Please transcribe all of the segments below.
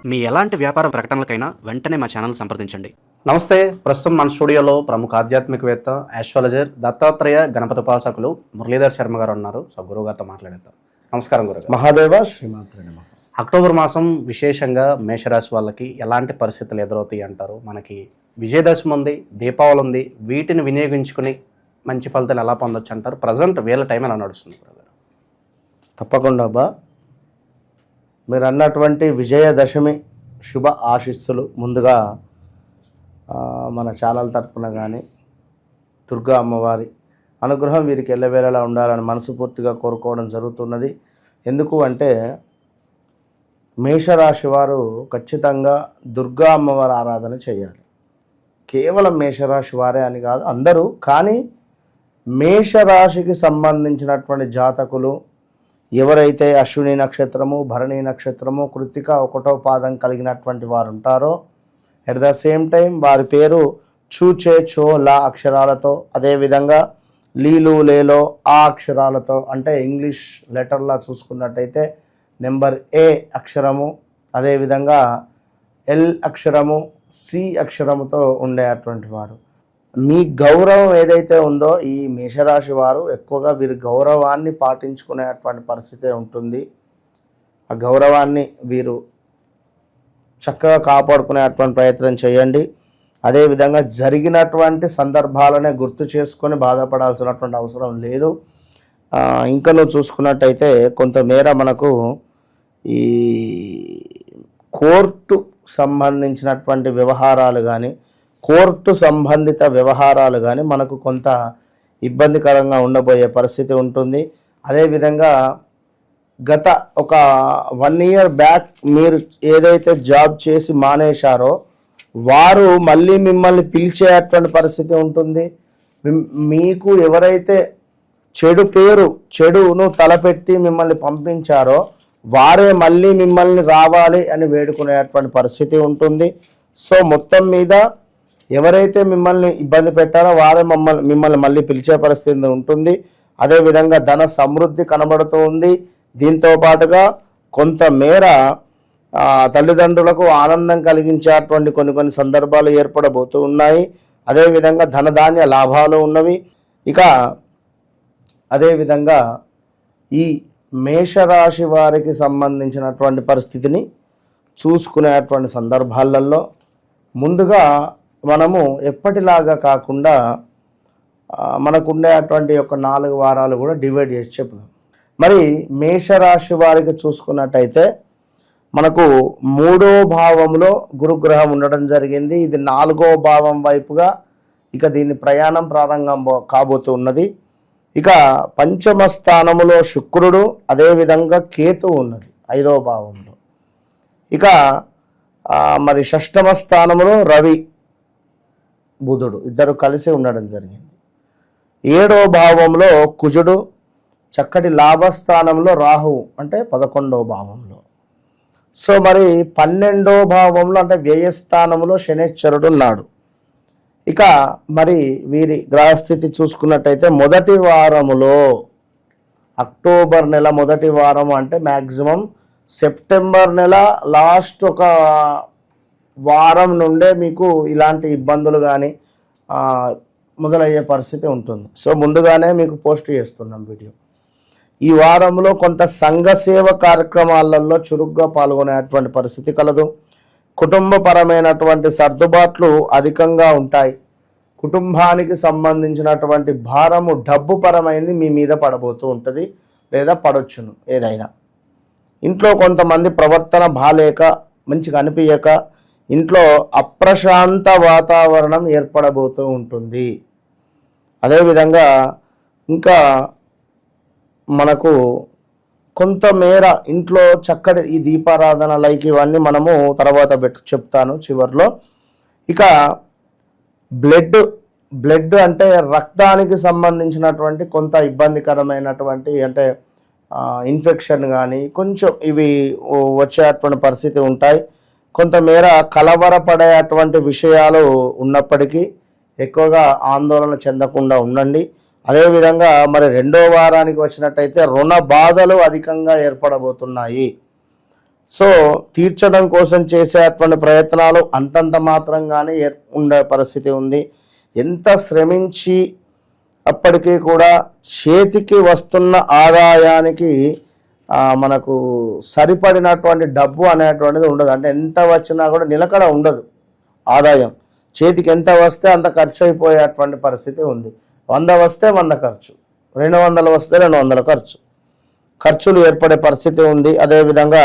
మీ ఎలాంటి వ్యాపార ప్రకటనలకైనా వెంటనే మా ఛానల్ సంప్రదించండి. నమస్తే. ప్రస్తుతం మన స్టూడియోలో ప్రముఖ ఆధ్యాత్మికవేత్త, ఆస్ట్రాలజర్, దత్తాత్రేయ గణపతి ఉపాసకులు మురళీధర్ శర్మ గారు ఉన్నారు. సో గురువు గారితో మాట్లాడేద్దాం. నమస్కారం గురుగారు. మహాదేవ శ్రీమాత్రే నమః. అక్టోబర్ మాసం విశేషంగా మేషరాశి వాళ్ళకి ఎలాంటి పరిస్థితులు ఎదురవుతాయి అంటారు? మనకి విజయదశమి ఉంది, దీపావళి ఉంది, వీటిని వినియోగించుకుని మంచి ఫలితాలు ఎలా పొందొచ్చు అంటారు? ప్రజెంట్ వీళ్ళ టైం ఎలా నడుస్తుంది గురుగారు? తప్పకుండా అబ్బా, మీరు అన్నటువంటి విజయదశమి శుభ ఆశీస్సులు ముందుగా మన ఛానల్ తరపున కానీ దుర్గా అమ్మవారి అనుగ్రహం వీరికి ఎల్లవేళలా ఉండాలని మనస్ఫూర్తిగా కోరుకోవడం జరుగుతున్నది. ఎందుకు అంటే మేషరాశి వారు ఖచ్చితంగా దుర్గా అమ్మవారి ఆరాధన చేయాలి. కేవలం మేషరాశి వారే అని కాదు, అందరూ. కానీ మేషరాశికి సంబంధించినటువంటి జాతకులు ఎవరైతే అశ్విని నక్షత్రము, భరణి నక్షత్రము, కృత్తిక 1వ పాదం కలిగినటువంటి వారు ఉంటారో, ఎట్ ద సేమ్ టైం వారి పేరు చూచే చో లా అక్షరాలతో, అదేవిధంగా లీలు లేలో ఆ అక్షరాలతో, అంటే ఇంగ్లీష్ లెటర్లా చూసుకున్నట్టయితే నెంబర్ ఏ అక్షరము, అదేవిధంగా ఎల్ అక్షరము, సి అక్షరముతో ఉండేటువంటి వారు. మీ గౌరవం ఏదైతే ఉందో ఈ మేషరాశి వారు ఎక్కువగా వీరి గౌరవాన్ని పాటించుకునేటువంటి పరిస్థితి ఉంటుంది. ఆ గౌరవాన్ని వీరు చక్కగా కాపాడుకునేటువంటి ప్రయత్నం చేయండి. అదేవిధంగా జరిగినటువంటి సందర్భాలనే గుర్తు చేసుకొని బాధపడాల్సినటువంటి అవసరం లేదు. ఇంకా నువ్వు చూసుకున్నట్టయితే కొంతమేర మనకు ఈ కోర్టు సంబంధించినటువంటి వ్యవహారాలు కానీ, కోర్టు సంబంధిత వ్యవహారాలు కానీ మనకు కొంత ఇబ్బందికరంగా ఉండబోయే పరిస్థితి ఉంటుంది. అదేవిధంగా గత ఒక 1 ఇయర్ బ్యాక్ మీరు ఏదైతే జాబ్ చేసి మానేశారో వారు మళ్ళీ మిమ్మల్ని పిలిచేటువంటి పరిస్థితి ఉంటుంది. మీకు ఎవరైతే చెడును తలపెట్టి మిమ్మల్ని పంపించారో వారే మళ్ళీ మిమ్మల్ని రావాలి అని వేడుకునేటువంటి పరిస్థితి ఉంటుంది. సో మొత్తం మీద ఎవరైతే మిమ్మల్ని ఇబ్బంది పెట్టారో వారే మిమ్మల్ని మళ్ళీ పిలిచే పరిస్థితి ఉంటుంది. అదేవిధంగా ధన సమృద్ధి కనబడుతూ ఉంది. దీంతో పాటుగా కొంతమేర తల్లిదండ్రులకు ఆనందం కలిగించేటువంటి కొన్ని సందర్భాలు ఏర్పడబోతూ ఉన్నాయి. అదేవిధంగా ధనధాన్య లాభాలు ఉన్నవి. ఇక అదేవిధంగా ఈ మేషరాశి వారికి సంబంధించినటువంటి పరిస్థితిని చూసుకునేటువంటి సందర్భాలలో ముందుగా మనము ఎప్పటిలాగా కాకుండా మనకుండేటువంటి ఒక 4 వారాలు కూడా డివైడ్ చేసి చెప్దాం. మరి మేషరాశి వారికి చూసుకున్నట్టయితే మనకు 3వ భావంలో గురుగ్రహం ఉండడం జరిగింది. ఇది 4వ భావం వైపుగా ఇక దీని ప్రయాణం ప్రారంభం కాబోతూ ఉన్నది. ఇక 5వ స్థానములో శుక్రుడు, అదేవిధంగా కేతు ఉన్నది 5వ భావంలో. ఇక మరి 6వ స్థానంలో రవి, బుధుడు ఇద్దరు కలిసి ఉండడం జరిగింది. 7వ భావంలో కుజుడు, చక్కటి లాభస్థానంలో రాహువు అంటే 11వ భావంలో. సో మరి 12వ భావంలో అంటే వ్యయస్థానంలో శనేశ్వరుడు ఉన్నాడు. ఇక మరి వీరి గ్రహస్థితి చూసుకున్నట్టయితే మొదటి వారములో, అక్టోబర్ నెల మొదటి వారం అంటే మ్యాక్సిమం సెప్టెంబర్ నెల లాస్ట్ ఒక వారం నుండే మీకు ఇలాంటి ఇబ్బందులు కానీ మొదలయ్యే పరిస్థితి ఉంటుంది. సో ముందుగానే మీకు పోస్ట్ చేస్తున్నాం వీడియో. ఈ వారంలో కొంత సంఘ సేవ కార్యక్రమాలలో చురుగ్గా పాల్గొనేటువంటి పరిస్థితి కలదు. కుటుంబపరమైనటువంటి సర్దుబాట్లు అధికంగా ఉంటాయి. కుటుంబానికి సంబంధించినటువంటి భారము డబ్బు పరమైంది మీ మీద పడబోతూ ఉంటుంది, లేదా పడొచ్చును. ఏదైనా ఇంట్లో కొంతమంది ప్రవర్తన బాలేక, మంచిగా అనిపించక ఇంట్లో అప్రశాంత వాతావరణం ఏర్పడబోతూ ఉంటుంది. అదేవిధంగా ఇంకా మనకు కొంతమేర ఇంట్లో చక్కటి ఈ దీపారాధన లైక్ ఇవన్నీ మనము తర్వాత చెప్తాను చివరిలో. ఇక బ్లడ్ అంటే రక్తానికి సంబంధించినటువంటి కొంత ఇబ్బందికరమైనటువంటి అంటే ఇన్ఫెక్షన్ కానీ కొంచెం ఇవి వచ్చేటువంటి పరిస్థితి ఉంటాయి. కొంతమేర కలవరపడేటువంటి విషయాలు ఉన్నప్పటికీ ఎక్కువగా ఆందోళన చెందకుండా ఉండండి. అదేవిధంగా మరి 2వ వారానికి వచ్చినట్టయితే రుణ బాధలు అధికంగా ఏర్పడబోతున్నాయి. సో తీర్చడం కోసం చేసేటువంటి ప్రయత్నాలు అంతంత మాత్రంగానే ఉండే పరిస్థితి ఉంది. ఎంత శ్రమించి అప్పటికీ కూడా చేతికి వస్తున్న ఆదాయానికి మనకు సరిపడినటువంటి డబ్బు అనేటువంటిది ఉండదు. అంటే ఎంత వచ్చినా కూడా నిలకడ ఉండదు. ఆదాయం చేతికి ఎంత వస్తే అంత ఖర్చు అయిపోయేటువంటి పరిస్థితి ఉంది. 100 వస్తే 100 ఖర్చు, 200 వస్తే 200 ఖర్చు, ఖర్చులు ఏర్పడే పరిస్థితి ఉంది. అదేవిధంగా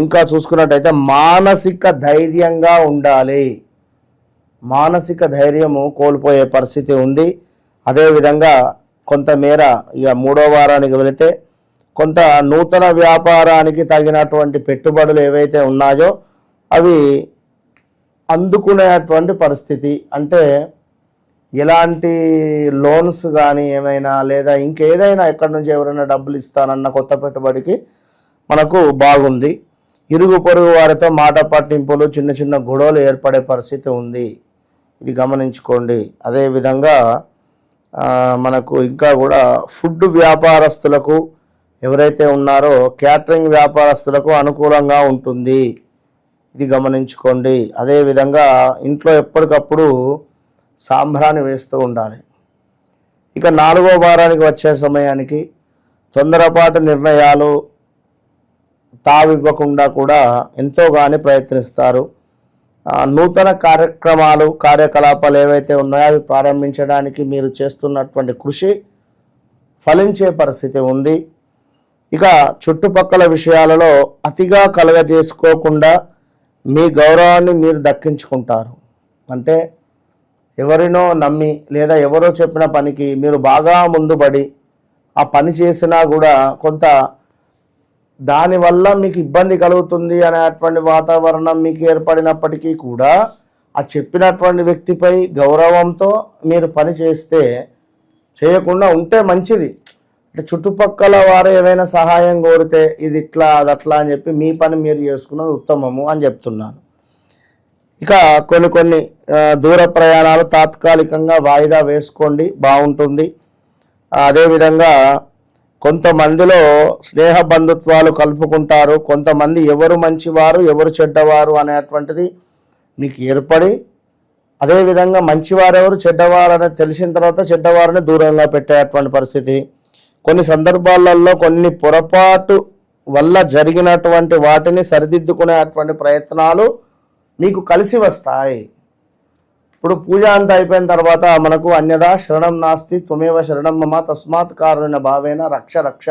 ఇంకా చూసుకున్నట్టయితే మానసిక ధైర్యంగా ఉండాలి. మానసిక ధైర్యము కోల్పోయే పరిస్థితి ఉంది. అదేవిధంగా కొంతమేర ఇక 3వ వారానికి వెళితే కొంత నూతన వ్యాపారానికి తగినటువంటి పెట్టుబడులు ఏవైతే ఉన్నాయో అవి అందుకునేటువంటి పరిస్థితి. అంటే ఎలాంటి లోన్స్ కానీ ఏమైనా లేదా ఇంకేదైనా ఎక్కడి నుంచి ఎవరైనా డబ్బులు ఇస్తానన్న కొత్త పెట్టుబడికి మనకు బాగుంది. ఇరుగు పొరుగు వారితో మాట పట్టింపులు, చిన్న చిన్న గొడవలు ఏర్పడే పరిస్థితి ఉంది. ఇది గమనించుకోండి. అదేవిధంగా మనకు ఇంకా కూడా ఫుడ్ వ్యాపారస్తులకు ఎవరైతే ఉన్నారో క్యాటరింగ్ వ్యాపారస్తులకు అనుకూలంగా ఉంటుంది. ఇది గమనించుకోండి. అదేవిధంగా ఇంట్లో ఎప్పటికప్పుడు సాంబ్రాణి వేస్తూ ఉండాలి. ఇక 4వ వారానికి వచ్చే సమయానికి తొందరపాటు నిర్ణయాలు తావివ్వకుండా కూడా ఎంతోగాని ప్రయత్నిస్తారు. నూతన కార్యకలాపాలు ఏవైతే ఉన్నాయో అవి ప్రారంభించడానికి మీరు చేస్తున్నటువంటి కృషి ఫలించే పరిస్థితి ఉంది. ఇక చుట్టుపక్కల విషయాలలో అతిగా కలగజేసుకోకుండా మీ గౌరవాన్ని మీరు దక్కించుకుంటారు. అంటే ఎవరినో నమ్మి లేదా ఎవరో చెప్పిన పనికి మీరు బాగా ముందుపడి ఆ పని చేసినా కూడా కొంత దానివల్ల మీకు ఇబ్బంది కలుగుతుంది అనేటువంటి వాతావరణం మీకు ఏర్పడినప్పటికీ కూడా ఆ చెప్పినటువంటి వ్యక్తిపై గౌరవంతో మీరు పని చేస్తే, చేయకుండా ఉంటే మంచిది. అంటే చుట్టుపక్కల వారు ఏమైనా సహాయం కోరితే ఇది ఇట్లా అది అట్లా అని చెప్పి మీ పని మీరు చేసుకున్నది ఉత్తమము అని చెప్తున్నాను. ఇక కొన్ని దూర ప్రయాణాలు తాత్కాలికంగా వాయిదా వేసుకోండి, బాగుంటుంది. అదేవిధంగా కొంతమందిలో స్నేహ బంధుత్వాలు కలుపుకుంటారు. కొంతమంది ఎవరు మంచివారు ఎవరు చెడ్డవారు అనేటువంటిది మీకు ఏర్పడి, అదేవిధంగా మంచివారెవరు చెడ్డవారు అనేది తెలిసిన తర్వాత చెడ్డవారిని దూరంగా పెట్టేటువంటి పరిస్థితి. కొన్ని సందర్భాలలో కొన్ని పొరపాటు వల్ల జరిగినటువంటి వాటిని సరిదిద్దుకునేటువంటి ప్రయత్నాలు మీకు కలిసి వస్తాయి. ఇప్పుడు పూజ అంతా అయిపోయిన తర్వాత మనకు అన్యదా శరణం నాస్తి త్వమేవ శరణం మమ తస్మాత్ కారుణ్య భావేన రక్ష రక్ష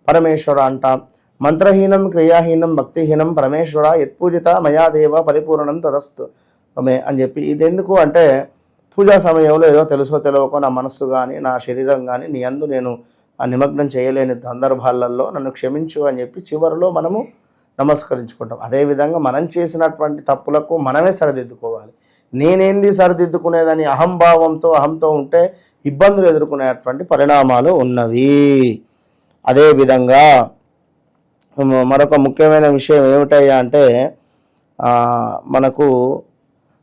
పరమేశ్వర అంటాం. మంత్రహీనం క్రియాహీనం భక్తిహీనం పరమేశ్వర యత్పూజిత మయా దేవ పరిపూర్ణం తదస్తు మే అని చెప్పి. ఇది ఎందుకు అంటే పూజా సమయంలో ఏదో తెలుసో తెలియకో నా మనస్సు కానీ నా శరీరం కానీ నీ అందు నేను నిమగ్నం చేయలేని సందర్భాలలో నన్ను క్షమించు అని చెప్పి చివరిలో మనము నమస్కరించుకుంటాం. అదేవిధంగా మనం చేసినటువంటి తప్పులకు మనమే సరిదిద్దుకోవాలి. నేనేంది సరిదిద్దుకునేదని అహంతో ఉంటే ఇబ్బందులు ఎదుర్కొనేటువంటి పరిణామాలు ఉన్నవి. అదేవిధంగా మరొక ముఖ్యమైన విషయం ఏమిటయ్యా అంటే మనకు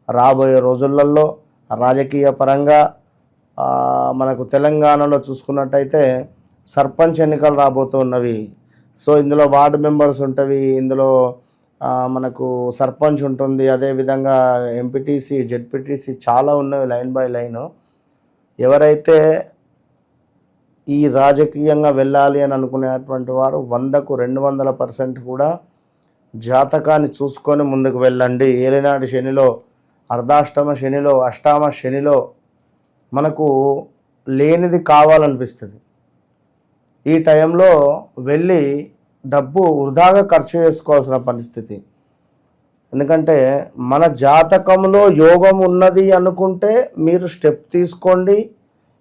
రాబోయే రోజులలో రాజకీయ పరంగా మనకు తెలంగాణలో చూసుకున్నట్టయితే సర్పంచ్ ఎన్నికలు రాబోతున్నవి. సో ఇందులో వార్డు మెంబర్స్ ఉంటవి, ఇందులో మనకు సర్పంచ్ ఉంటుంది, అదేవిధంగా ఎంపీటీసీ జెడ్పీటీసీ చాలా ఉన్నవి లైన్ బై లైన్. ఎవరైతే ఈ రాజకీయంగా వెళ్ళాలి అని అనుకునేటువంటి వారు 100కు 200% కూడా జాతకాన్ని చూసుకొని ముందుకు వెళ్ళండి. ఏలినాటి శనిలో, అర్ధాష్టమ శనిలో, అష్టామ శనిలో మనకు లేనిది కావాలనిపిస్తుంది. ఈ టైంలో వెళ్ళి డబ్బు వృధాగా ఖర్చు చేసుకోవాల్సిన పరిస్థితి. ఎందుకంటే మన జాతకంలో యోగం ఉన్నది అనుకుంటే మీరు స్టెప్ తీసుకోండి,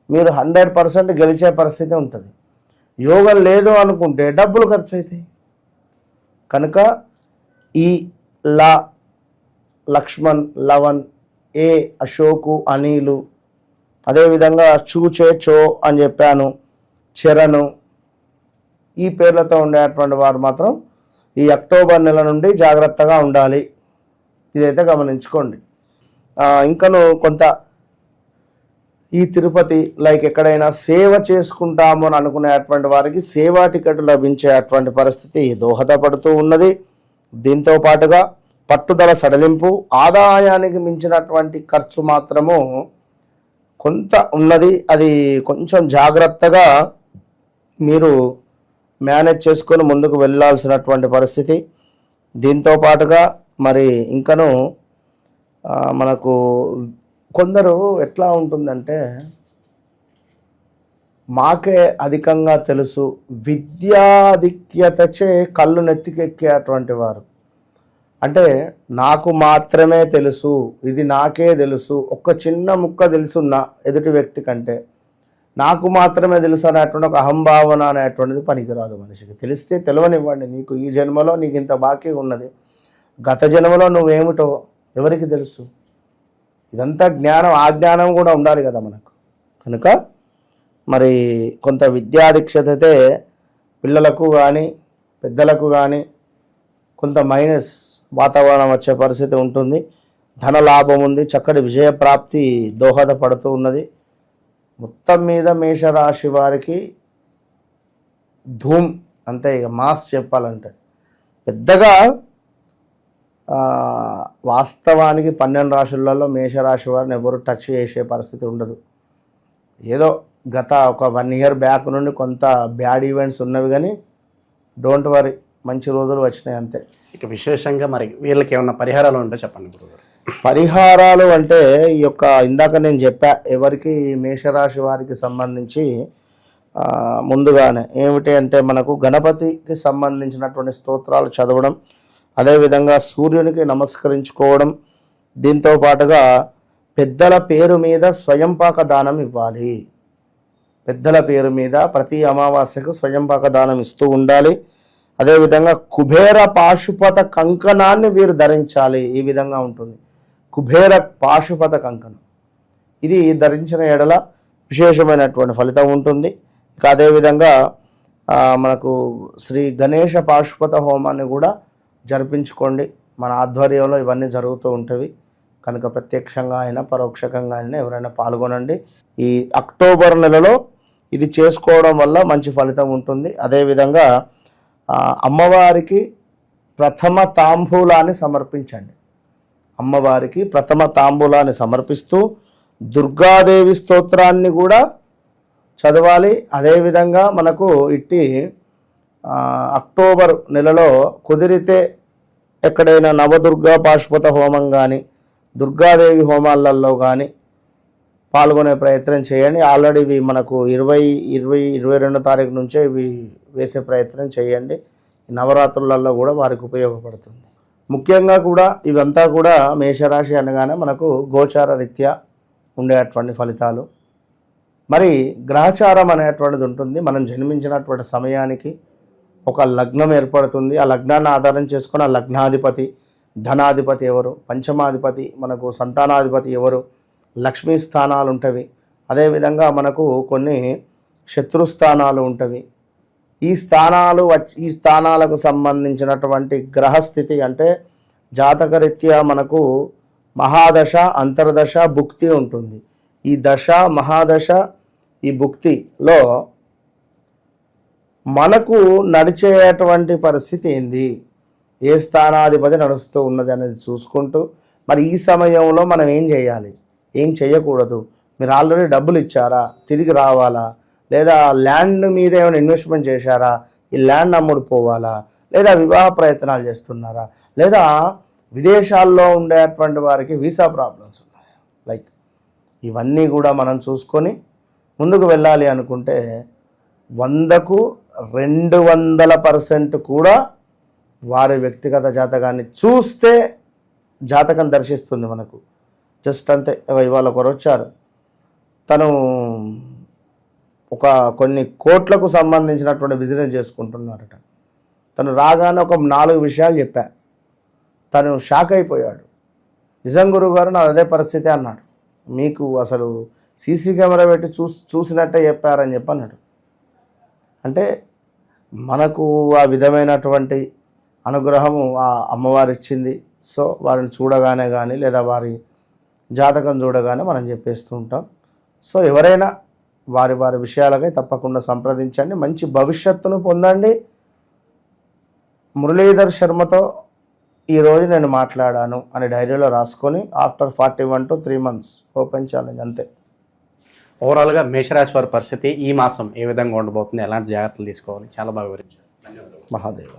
మీరు 100% గెలిచే పరిస్థితి ఉంటుంది. యోగం లేదు అనుకుంటే డబ్బులు ఖర్చు అవుతాయి. కనుక ఈ లక్ష్మణ్, లవణ్, ఏ అశోకు, అనిలు, అదేవిధంగా చూచే చో అని చెప్పాను, చరణు, ఈ పేర్లతో ఉండేటువంటి వారు మాత్రం ఈ అక్టోబర్ నెల నుండి జాగ్రత్తగా ఉండాలి. ఇదైతే గమనించుకోండి. ఇంకను కొంత ఈ తిరుపతి లైక్ ఎక్కడైనా సేవ చేసుకుంటాము అని అనుకునేటువంటి వారికి సేవా టికెట్ లభించేటువంటి పరిస్థితి దోహదపడుతూ ఉన్నది. దీంతో పాటుగా పట్టుదల సడలింపు, ఆదాయానికి మించినటువంటి ఖర్చు మాత్రము కొంత ఉన్నది. అది కొంచెం జాగ్రత్తగా మీరు మేనేజ్ చేసుకొని ముందుకు వెళ్ళాల్సినటువంటి పరిస్థితి. దీంతో పాటుగా మరి ఇంకను మనకు కొందరు ఎట్లా ఉంటుందంటే, మాకే అధికంగా తెలుసు, విద్యాధిక్యతచే కళ్ళు నెత్తికెక్కేటువంటి వారు. అంటే నాకు మాత్రమే తెలుసు, ఇది నాకే తెలుసు, ఒక చిన్న ముక్క తెలుసున్న ఎదుటి వ్యక్తి కంటే నాకు మాత్రమే తెలుసు అనేటువంటి ఒక అహంభావన అనేటువంటిది పనికిరాదు మనిషికి. తెలిస్తే తెలియనివ్వండి, నీకు ఈ జన్మలో నీకు ఇంత బాకీ ఉన్నది, గత జన్మలో నువ్వేమిటో ఎవరికి తెలుసు. ఇదంతా జ్ఞానం, ఆ జ్ఞానం కూడా ఉండాలి కదా మనకు. కనుక మరి కొంత విద్యాధిక్షతే పిల్లలకు కానీ పెద్దలకు కానీ కొంత మైనస్ వాతావరణం వచ్చే పరిస్థితి ఉంటుంది. ధన లాభం ఉంది, చక్కటి విజయప్రాప్తి దోహదపడుతూ ఉన్నది. మొత్తం మీద మేషరాశి వారికి ధూమ్ అంతే, ఇక మాస్ చెప్పాలంటే. పెద్దగా వాస్తవానికి 12 రాశులలో మేషరాశి వారిని ఎవరు టచ్ చేసే పరిస్థితి ఉండదు. ఏదో గత ఒక 1 year బ్యాక్ నుండి కొంత బ్యాడ్ ఈవెంట్స్ ఉన్నవి, కానీ డోంట్ వరీ, మంచి రోజులు వచ్చినాయి అంతే. ఇక విశేషంగా మరి వీళ్ళకి ఏమన్నా పరిహారాలు ఉంటే చెప్పండి గురుగారు. పరిహారాలు అంటే ఈ యొక్క ఇందాక నేను చెప్పా, ఎవరికి మేషరాశి వారికి సంబంధించి ముందుగానే ఏమిటి అంటే, మనకు గణపతికి సంబంధించినటువంటి స్తోత్రాలు చదవడం, అదేవిధంగా సూర్యునికి నమస్కరించుకోవడం, దీంతో పాటుగా పెద్దల పేరు మీద స్వయంపాక దానం ఇవ్వాలి. పెద్దల పేరు మీద ప్రతి అమావాస్యకు స్వయంపాక దానం ఇస్తూ ఉండాలి. అదేవిధంగా కుబేర పాశుపత కంకణాన్ని వీరు ధరించాలి. ఈ విధంగా ఉంటుంది కుబేర పాశుపత కంకణం. ఇది ధరించిన ఎడల విశేషమైనటువంటి ఫలితం ఉంటుంది. ఇక అదేవిధంగా మనకు శ్రీ గణేష పాశుపత హోమాన్ని కూడా జరిపించుకోండి. మన ఆధ్వర్యంలో ఇవన్నీ జరుగుతూ ఉంటాయి కనుక ప్రత్యక్షంగా అయినా పరోక్షంగా అయినా ఎవరైనా పాల్గొనండి. ఈ అక్టోబర్ నెలలో ఇది చేసుకోవడం వల్ల మంచి ఫలితం ఉంటుంది. అదేవిధంగా అమ్మవారికి ప్రథమ తాంబూలాన్ని సమర్పించండి. అమ్మవారికి ప్రథమ తాంబూలాన్ని సమర్పిస్తూ దుర్గాదేవి స్తోత్రాన్ని కూడా చదవాలి. అదేవిధంగా మనకు ఇట్టి అక్టోబర్ నెలలో కుదిరితే ఎక్కడైనా నవదుర్గా పాశుపత హోమం కానీ దుర్గాదేవి హోమాలలో కానీ పాల్గొనే ప్రయత్నం చేయండి. ఆల్రెడీ ఇవి మనకు 22 తారీఖు నుంచే ఇవి వేసే ప్రయత్నం చేయండి. నవరాత్రులలో కూడా వారికి ఉపయోగపడుతుంది. ముఖ్యంగా కూడా ఇవంతా కూడా మేషరాశి అనగానే మనకు గోచార రీత్యా ఉండేటువంటి ఫలితాలు. మరి గ్రహచారం అనేటువంటిది ఉంటుంది. మనం జన్మించినటువంటి సమయానికి ఒక లగ్నం ఏర్పడుతుంది. ఆ లగ్నాన్ని ఆధారం చేసుకుని ఆ లగ్నాధిపతి, ధనాధిపతి ఎవరు, పంచమాధిపతి మనకు సంతానాధిపతి ఎవరు, లక్ష్మీ స్థానాలు ఉంటవి. అదేవిధంగా మనకు కొన్ని శత్రుస్థానాలు ఉంటవి. ఈ స్థానాలకు సంబంధించినటువంటి గ్రహస్థితి అంటే జాతకరీత్యా మనకు మహాదశ, అంతర్దశ, భుక్తి ఉంటుంది. ఈ దశ, మహాదశ, ఈ భుక్తిలో మనకు నడిచేటువంటి పరిస్థితి ఏంది, ఏ స్థానాధిపతి నడుస్తూ ఉన్నది అనేది చూసుకుంటూ మరి ఈ సమయంలో మనం ఏం చేయాలి, ఏం చేయకూడదు, మీరు ఆల్రెడీ డబ్బులు ఇచ్చారా, తిరిగి రావాలా, లేదా ల్యాండ్ మీద ఏమైనా ఇన్వెస్ట్మెంట్ చేశారా, ఈ ల్యాండ్ అమ్ముడు పోవాలా, లేదా వివాహ ప్రయత్నాలు చేస్తున్నారా, లేదా విదేశాల్లో ఉండేటువంటి వారికి వీసా ప్రాబ్లమ్స్ ఉన్నాయి. లైక్ ఇవన్నీ కూడా మనం చూసుకొని ముందుకు వెళ్ళాలి అనుకుంటే 100కు 200% కూడా వారి వ్యక్తిగత జాతకాన్ని చూస్తే జాతకం దర్శిస్తుంది మనకు. జస్ట్ అంతే. ఇవాళ ఒకరు వచ్చారు, తను కొన్ని కోట్లకు సంబంధించినటువంటి బిజినెస్ చేసుకుంటున్నారట. తను రాగానే ఒక 4 విషయాలు చెప్పా. తను షాక్ అయిపోయాడు. నిజం గురువు గారు నాది అదే పరిస్థితి అన్నాడు. మీకు అసలు సీసీ కెమెరా పెట్టి చూసినట్టే చెప్పారని చెప్పి అన్నాడు. అంటే మనకు ఆ విధమైనటువంటి అనుగ్రహము ఆ అమ్మవారు ఇచ్చింది. సో వారిని చూడగానే కానీ లేదా వారి జాతకం చూడగానే మనం చెప్పేస్తూ ఉంటాం. సో ఎవరైనా వారి విషయాలకై తప్పకుండా సంప్రదించండి. మంచి భవిష్యత్తును పొందండి. మురళీధర్ శర్మతో ఈరోజు నేను మాట్లాడాను అని డైరీలో రాసుకొని after 41 to 3 months open challenge అంతే. ఓవరాల్గా మేషరాశి వారి పరిస్థితి ఈ మాసం ఏ విధంగా ఉండబోతుంది, ఎలాంటి జాగ్రత్తలు తీసుకోవాలి, చాలా బాగా వివరించారు. మహాదేవ.